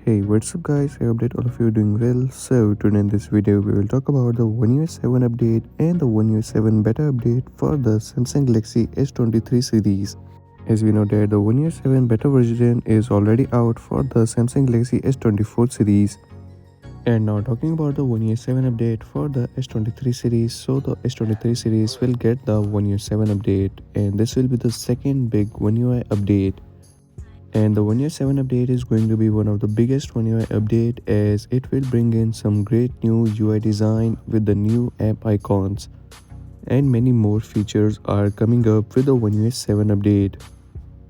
Hey, what's up guys? I hope that all of you are doing well. So today in this video we will talk about the One UI 7 update and the One UI 7 beta update for the Samsung Galaxy S23 series. As we know that the One UI 7 beta version is already out for the Samsung Galaxy S24 series. And now talking about the One UI 7 update for the S23 series. So the S23 series will get the One UI 7 update, and this will be the second big One UI update. And the One UI 7 update is going to be one of the biggest One UI update, as it will bring in some great new UI design with the new app icons, and many more features are coming up with the One UI 7 update,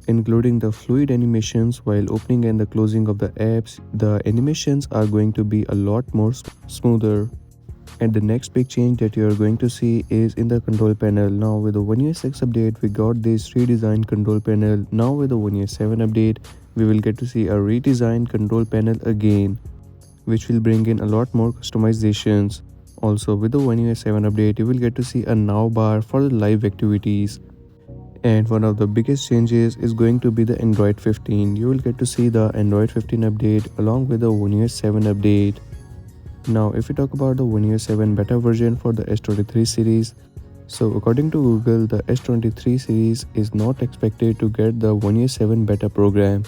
including the fluid animations while opening and the closing of the apps. The animations are going to be a lot more smoother. And the next big change that you are going to see is in the control panel. Now with the One UI 6 update we got this redesigned control panel. Now with the One UI 7 update we will get to see a redesigned control panel again, which will bring in a lot more customizations. Also with the One UI 7 update you will get to see a now bar for the live activities. And one of the biggest changes is going to be the Android 15. You will get to see the Android 15 update along with the One UI 7 update. Now if we talk about the One UI 7 beta version for the S23 series, so according to Google, the S23 series is not expected to get the One UI 7 beta program,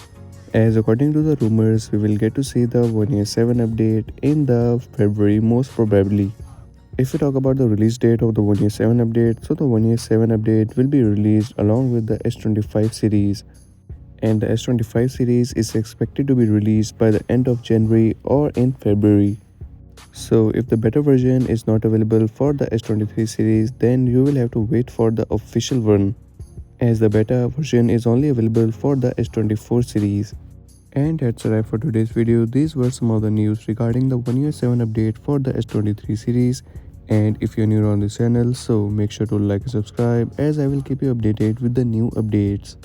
as according to the rumors we will get to see the One UI 7 update in the February most probably. If we talk about the release date of the One UI 7 update, so the One UI 7 update will be released along with the S25 series, and the S25 series is expected to be released by the end of January or in February. So if the beta version is not available for the S23 series, then you will have to wait for the official one, as the beta version is only available for the S24 series. And that's a wrap for today's video. These were some of the news regarding the One UI 7 update for the S23 series. And if you're new on this channel, so make sure to like and subscribe, as I will keep you updated with the new updates.